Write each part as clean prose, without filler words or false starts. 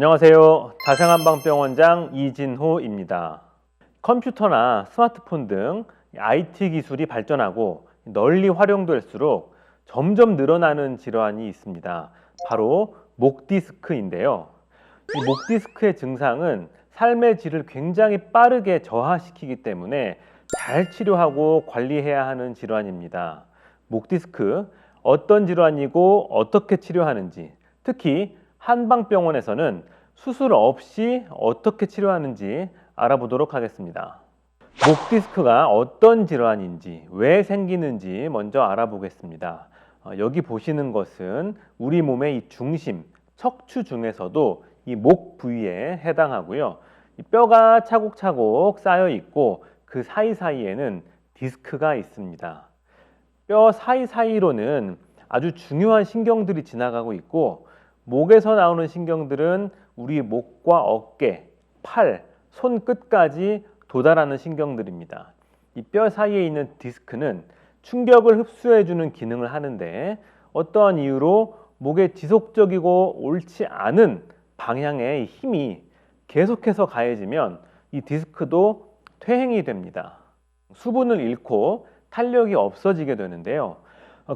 안녕하세요. 자생한방병원장 이진호입니다. 컴퓨터나 스마트폰 등 IT 기술이 발전하고 널리 활용될수록 점점 늘어나는 질환이 있습니다. 바로 목 디스크인데요. 이 목 디스크의 증상은 삶의 질을 굉장히 빠르게 저하시키기 때문에 잘 치료하고 관리해야 하는 질환입니다. 목 디스크, 어떤 질환이고 어떻게 치료하는지, 특히 한방병원에서는 수술 없이 어떻게 치료하는지 알아보도록 하겠습니다. 목 디스크가 어떤 질환인지, 왜 생기는지 먼저 알아보겠습니다. 여기 보시는 것은 우리 몸의 이 중심, 척추 중에서도 이 목 부위에 해당하고요. 이 뼈가 차곡차곡 쌓여 있고 그 사이사이에는 디스크가 있습니다. 뼈 사이사이로는 아주 중요한 신경들이 지나가고 있고, 목에서 나오는 신경들은 우리 목과 어깨, 팔, 손 끝까지 도달하는 신경들입니다. 이 뼈 사이에 있는 디스크는 충격을 흡수해주는 기능을 하는데, 어떠한 이유로 목에 지속적이고 옳지 않은 방향의 힘이 계속해서 가해지면 이 디스크도 퇴행이 됩니다. 수분을 잃고 탄력이 없어지게 되는데요.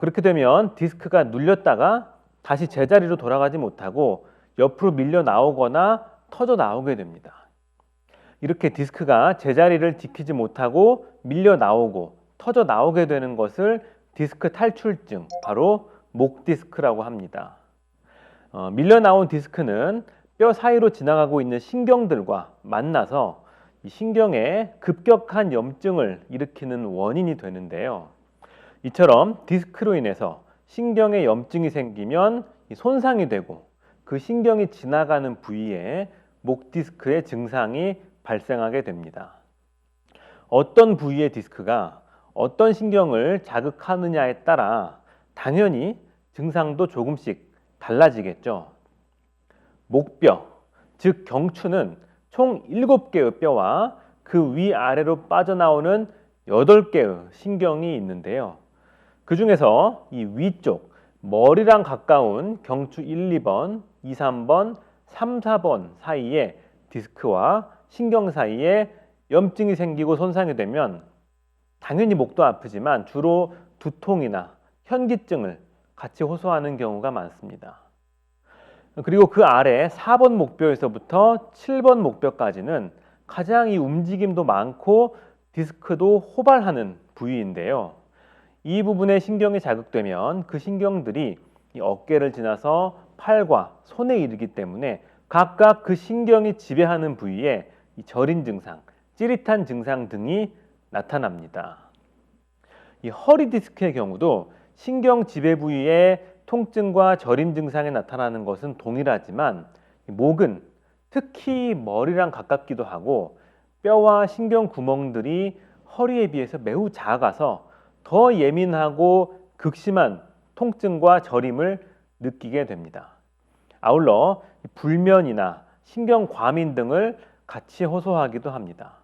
그렇게 되면 디스크가 눌렸다가 다시 제자리로 돌아가지 못하고 옆으로 밀려 나오거나 터져 나오게 됩니다. 이렇게 디스크가 제자리를 지키지 못하고 밀려 나오고 터져 나오게 되는 것을 디스크 탈출증, 바로 목 디스크라고 합니다. 밀려 나온 디스크는 뼈 사이로 지나가고 있는 신경들과 만나서 이 신경에 급격한 염증을 일으키는 원인이 되는데요. 이처럼 디스크로 인해서 신경에 염증이 생기면 손상이 되고 그 신경이 지나가는 부위에 목 디스크의 증상이 발생하게 됩니다. 어떤 부위의 디스크가 어떤 신경을 자극하느냐에 따라 당연히 증상도 조금씩 달라지겠죠. 목뼈, 즉 경추는 총 7개의 뼈와 그 위아래로 빠져나오는 8개의 신경이 있는데요. 그 중에서 이 위쪽, 머리랑 가까운 경추 1, 2번, 2, 3번, 3, 4번 사이에 디스크와 신경 사이에 염증이 생기고 손상이 되면 당연히 목도 아프지만 주로 두통이나 현기증을 같이 호소하는 경우가 많습니다. 그리고 그 아래 4번 목뼈에서부터 7번 목뼈까지는 가장 이 움직임도 많고 디스크도 호발하는 부위인데요. 이 부분에 신경이 자극되면 그 신경들이 이 어깨를 지나서 팔과 손에 이르기 때문에 각각 그 신경이 지배하는 부위에 이 저린 증상, 찌릿한 증상 등이 나타납니다. 이 허리 디스크의 경우도 신경 지배 부위에 통증과 저림 증상이 나타나는 것은 동일하지만 목은 특히 머리랑 가깝기도 하고 뼈와 신경 구멍들이 허리에 비해서 매우 작아서 더 예민하고 극심한 통증과 저림을 느끼게 됩니다. 아울러 불면이나 신경 과민 등을 같이 호소하기도 합니다.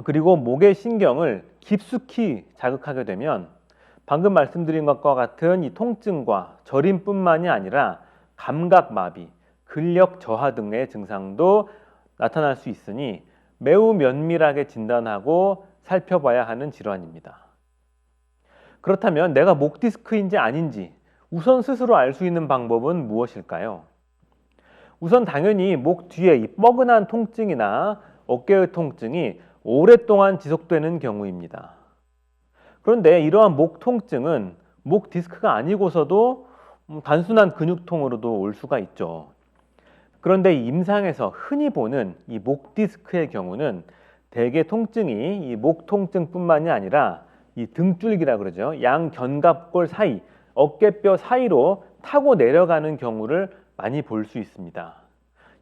그리고 목의 신경을 깊숙이 자극하게 되면 방금 말씀드린 것과 같은 이 통증과 저림뿐만이 아니라 감각마비, 근력 저하 등의 증상도 나타날 수 있으니 매우 면밀하게 진단하고 살펴봐야 하는 질환입니다. 그렇다면 내가 목 디스크인지 아닌지 우선 스스로 알 수 있는 방법은 무엇일까요? 우선 당연히 목 뒤에 이 뻐근한 통증이나 어깨의 통증이 오랫동안 지속되는 경우입니다. 그런데 이러한 목 통증은 목 디스크가 아니고서도 단순한 근육통으로도 올 수가 있죠. 그런데 임상에서 흔히 보는 이 목 디스크의 경우는 대개 통증이 이 목 통증뿐만이 아니라 이 등줄기라 그러죠. 양 견갑골 사이, 어깨뼈 사이로 타고 내려가는 경우를 많이 볼 수 있습니다.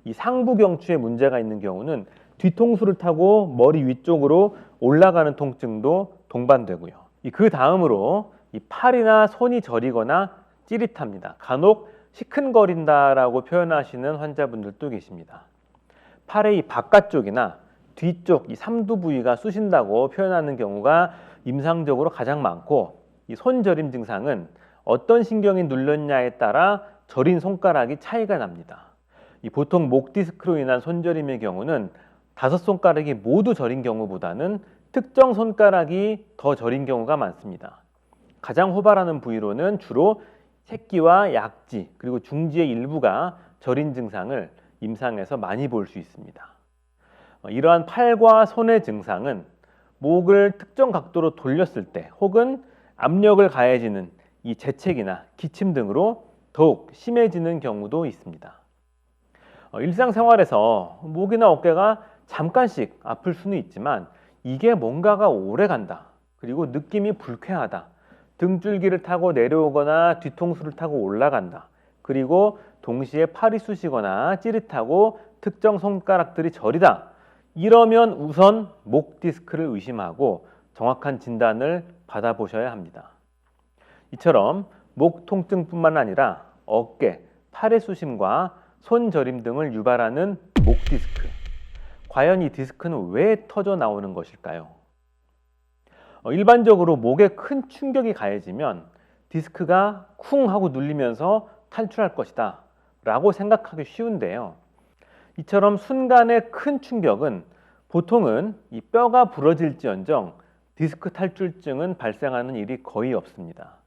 이 상부 경추에 문제가 있는 경우는 뒤통수를 타고 머리 위쪽으로 올라가는 통증도 동반되고요. 그 다음으로 이 팔이나 손이 저리거나 찌릿합니다. 간혹 시큰거린다라고 표현하시는 환자분들도 계십니다. 팔의 이 바깥쪽이나 뒤쪽 이 삼두 부위가 쑤신다고 표현하는 경우가 임상적으로 가장 많고, 이 손저림 증상은 어떤 신경이 눌렸냐에 따라 저린 손가락이 차이가 납니다. 이 보통 목 디스크로 인한 손저림의 경우는 5손가락이 모두 저린 경우보다는 특정 손가락이 더 저린 경우가 많습니다. 가장 호발하는 부위로는 주로 새끼와 약지 그리고 중지의 일부가 저린 증상을 임상에서 많이 볼 수 있습니다. 이러한 팔과 손의 증상은 목을 특정 각도로 돌렸을 때 혹은 압력을 가해지는 이 재채기나 기침 등으로 더욱 심해지는 경우도 있습니다. 일상생활에서 목이나 어깨가 잠깐씩 아플 수는 있지만 이게 뭔가가 오래 간다, 그리고 느낌이 불쾌하다, 등줄기를 타고 내려오거나 뒤통수를 타고 올라간다, 그리고 동시에 팔이 쑤시거나 찌릿하고 특정 손가락들이 저리다, 이러면 우선 목 디스크를 의심하고 정확한 진단을 받아보셔야 합니다. 이처럼 목 통증뿐만 아니라 어깨, 팔의 쑤심과 손 저림 등을 유발하는 목 디스크. 과연 이 디스크는 왜 터져 나오는 것일까요? 일반적으로 목에 큰 충격이 가해지면 디스크가 쿵 하고 눌리면서 탈출할 것이다 라고 생각하기 쉬운데요. 이처럼 순간의 큰 충격은 보통은 이 뼈가 부러질지언정 디스크 탈출증은 발생하는 일이 거의 없습니다.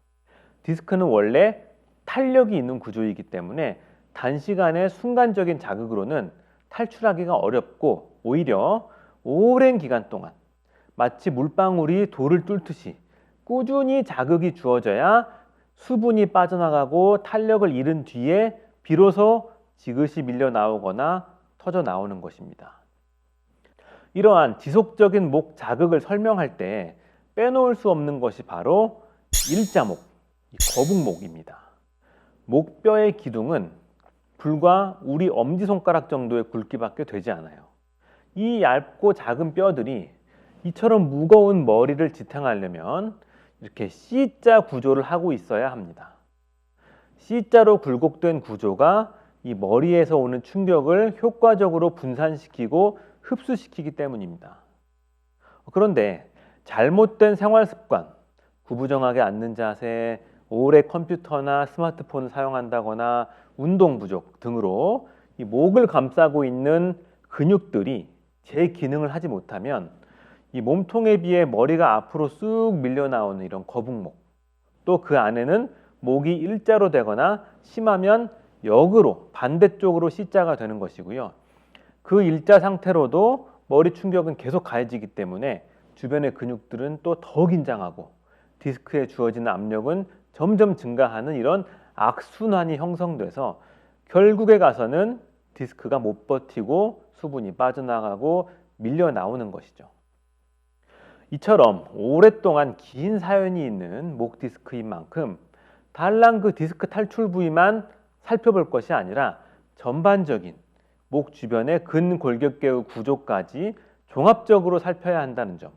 디스크는 원래 탄력이 있는 구조이기 때문에 단시간의 순간적인 자극으로는 탈출하기가 어렵고 오히려 오랜 기간 동안 마치 물방울이 돌을 뚫듯이 꾸준히 자극이 주어져야 수분이 빠져나가고 탄력을 잃은 뒤에 비로소 지그시 밀려 나오거나 터져 나오는 것입니다. 이러한 지속적인 목 자극을 설명할 때 빼놓을 수 없는 것이 바로 일자목, 거북목입니다. 목뼈의 기둥은 불과 우리 엄지손가락 정도의 굵기밖에 되지 않아요. 이 얇고 작은 뼈들이 이처럼 무거운 머리를 지탱하려면 이렇게 C자 구조를 하고 있어야 합니다. C자로 굴곡된 구조가 이 머리에서 오는 충격을 효과적으로 분산시키고 흡수시키기 때문입니다. 그런데 잘못된 생활 습관, 구부정하게 앉는 자세, 오래 컴퓨터나 스마트폰을 사용한다거나 운동 부족 등으로 이 목을 감싸고 있는 근육들이 제 기능을 하지 못하면 이 몸통에 비해 머리가 앞으로 쑥 밀려 나오는 이런 거북목, 또 그 안에는 목이 일자로 되거나 심하면 역으로 반대쪽으로 C자가 되는 것이고요. 그 일자 상태로도 머리 충격은 계속 가해지기 때문에 주변의 근육들은 또 더 긴장하고 디스크에 주어지는 압력은 점점 증가하는 이런 악순환이 형성돼서 결국에 가서는 디스크가 못 버티고 수분이 빠져나가고 밀려 나오는 것이죠. 이처럼 오랫동안 긴 사연이 있는 목 디스크인 만큼 달랑 그 디스크 탈출 부위만 살펴볼 것이 아니라 전반적인 목 주변의 근골격계의 구조까지 종합적으로 살펴야 한다는 점,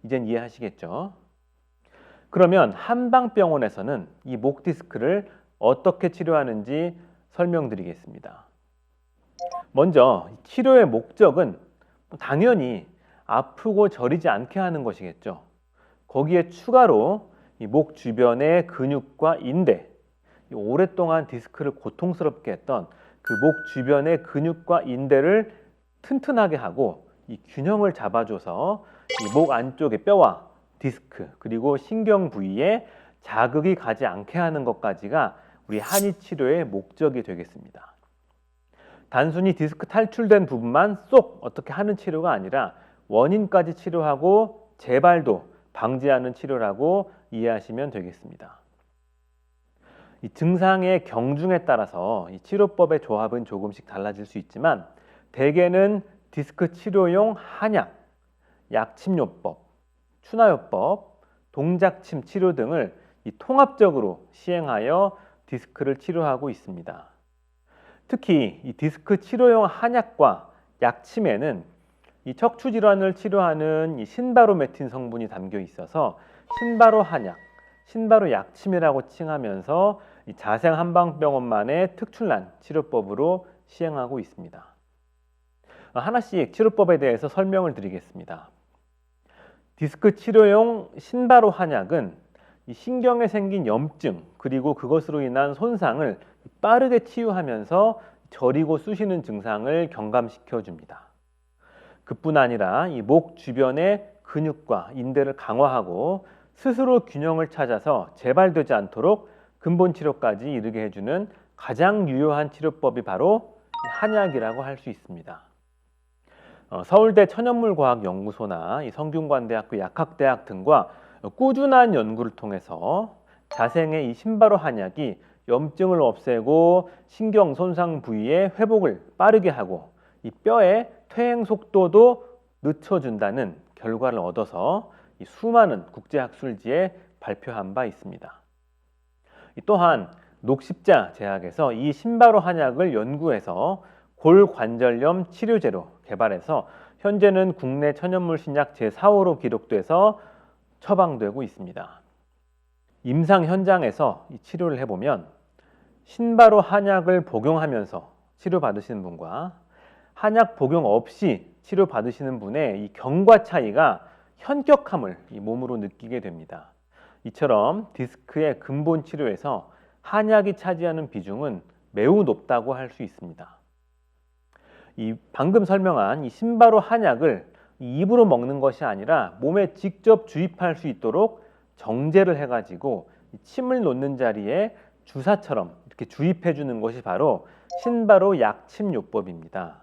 이젠 이해하시겠죠? 그러면 한방병원에서는 이 목 디스크를 어떻게 치료하는지 설명드리겠습니다. 먼저 치료의 목적은 당연히 아프고 저리지 않게 하는 것이겠죠. 거기에 추가로 이 목 주변의 근육과 인대, 오랫동안 디스크를 고통스럽게 했던 그 목 주변의 근육과 인대를 튼튼하게 하고 이 균형을 잡아줘서 이 목 안쪽의 뼈와 디스크 그리고 신경 부위에 자극이 가지 않게 하는 것까지가 우리 한의 치료의 목적이 되겠습니다. 단순히 디스크 탈출된 부분만 쏙 어떻게 하는 치료가 아니라 원인까지 치료하고 재발도 방지하는 치료라고 이해하시면 되겠습니다. 이 증상의 경중에 따라서 이 치료법의 조합은 조금씩 달라질 수 있지만 대개는 디스크 치료용 한약, 약침요법, 추나요법, 동작침 치료 등을 이 통합적으로 시행하여 디스크를 치료하고 있습니다. 특히 이 디스크 치료용 한약과 약침에는 이 척추 질환을 치료하는 이 신바로메틴 성분이 담겨 있어서 신바로 한약, 신바로 약침이라고 칭하면서 이 자생 한방병원만의 특출난 치료법으로 시행하고 있습니다. 하나씩 치료법에 대해서 설명을 드리겠습니다. 디스크 치료용 신바로 한약은 이 신경에 생긴 염증 그리고 그것으로 인한 손상을 빠르게 치유하면서 저리고 쑤시는 증상을 경감시켜 줍니다. 그뿐 아니라 이 목 주변의 근육과 인대를 강화하고 스스로 균형을 찾아서 재발되지 않도록 근본 치료까지 이르게 해주는 가장 유효한 치료법이 바로 한약이라고 할 수 있습니다. 서울대 천연물과학연구소나 성균관대학교 약학대학 등과 꾸준한 연구를 통해서 자생의 이 신바로 한약이 염증을 없애고 신경 손상 부위의 회복을 빠르게 하고 이 뼈의 퇴행 속도도 늦춰준다는 결과를 얻어서 이 수많은 국제학술지에 발표한 바 있습니다. 또한 녹십자 제약에서 이 신바로 한약을 연구해서 골관절염 치료제로 개발해서 현재는 국내 천연물 신약 제4호로 기록돼서 처방되고 있습니다. 임상 현장에서 이 치료를 해보면 신바로 한약을 복용하면서 치료받으시는 분과 한약 복용 없이 치료받으시는 분의 이 경과 차이가 현격함을 이 몸으로 느끼게 됩니다. 이처럼 디스크의 근본 치료에서 한약이 차지하는 비중은 매우 높다고 할 수 있습니다. 이 방금 설명한 이 신바로 한약을 입으로 먹는 것이 아니라 몸에 직접 주입할 수 있도록 정제를 해가지고 침을 놓는 자리에 주사처럼 이렇게 주입해 주는 것이 바로 신바로 약침요법입니다.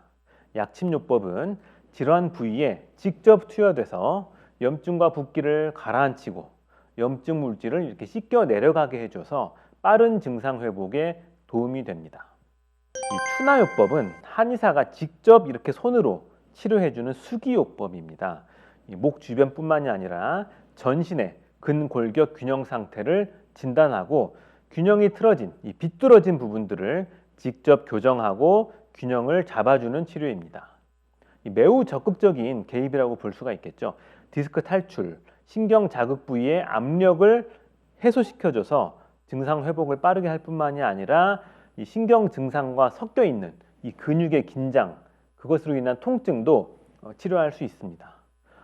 약침요법은 질환 부위에 직접 투여돼서 염증과 붓기를 가라앉히고 염증 물질을 이렇게 씻겨 내려가게 해줘서 빠른 증상 회복에 도움이 됩니다. 이 추나요법은 한의사가 직접 이렇게 손으로 치료해주는 수기요법입니다. 목 주변뿐만이 아니라 전신의 근골격 균형 상태를 진단하고 균형이 틀어진 이 비뚤어진 부분들을 직접 교정하고 균형을 잡아주는 치료입니다. 매우 적극적인 개입이라고 볼 수가 있겠죠. 디스크 탈출, 신경 자극 부위의 압력을 해소시켜줘서 증상 회복을 빠르게 할 뿐만이 아니라 이 신경 증상과 섞여 있는 이 근육의 긴장, 그것으로 인한 통증도 치료할 수 있습니다.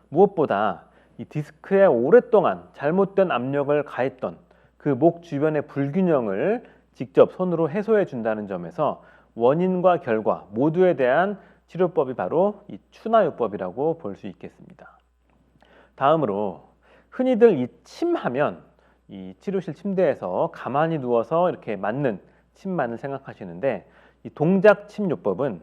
무엇보다 이 디스크에 오랫동안 잘못된 압력을 가했던 그 목 주변의 불균형을 직접 손으로 해소해 준다는 점에서 원인과 결과 모두에 대한 치료법이 바로 이 추나요법이라고 볼 수 있겠습니다. 다음으로 흔히들 이 침하면 이 치료실 침대에서 가만히 누워서 이렇게 맞는 침만을 생각하시는데 이 동작침요법은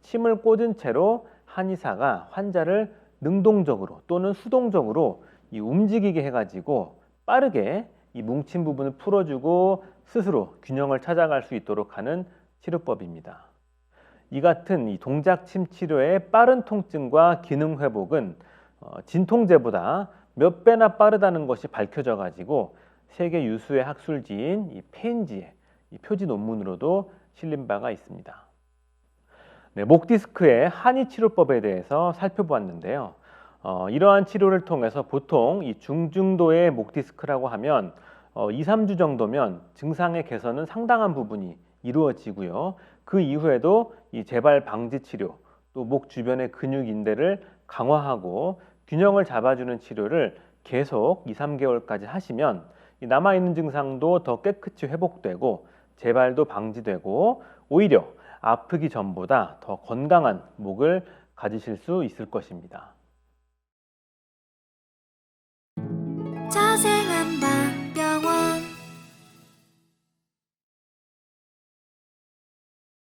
침을 꽂은 채로 한의사가 환자를 능동적으로 또는 수동적으로 이 움직이게 해가지고 빠르게 이 뭉친 부분을 풀어주고 스스로 균형을 찾아갈 수 있도록 하는 치료법입니다. 이 같은 이 동작침 치료의 빠른 통증과 기능 회복은 진통제보다 몇 배나 빠르다는 것이 밝혀져 가지고 세계 유수의 학술지인 이 페인지의 이 표지 논문으로도 실린 바가 있습니다. 네, 목 디스크의 한의 치료법에 대해서 살펴보았는데요. 이러한 치료를 통해서 보통 이 중증도의 목 디스크라고 하면 2, 3주 정도면 증상의 개선은 상당한 부분이 이루어지고요. 그 이후에도 이 재발 방지 치료, 또 목 주변의 근육 인대를 강화하고 균형을 잡아주는 치료를 계속 2, 3개월까지 하시면 남아있는 증상도 더 깨끗이 회복되고 재발도 방지되고 오히려 아프기 전보다 더 건강한 목을 가지실 수 있을 것입니다.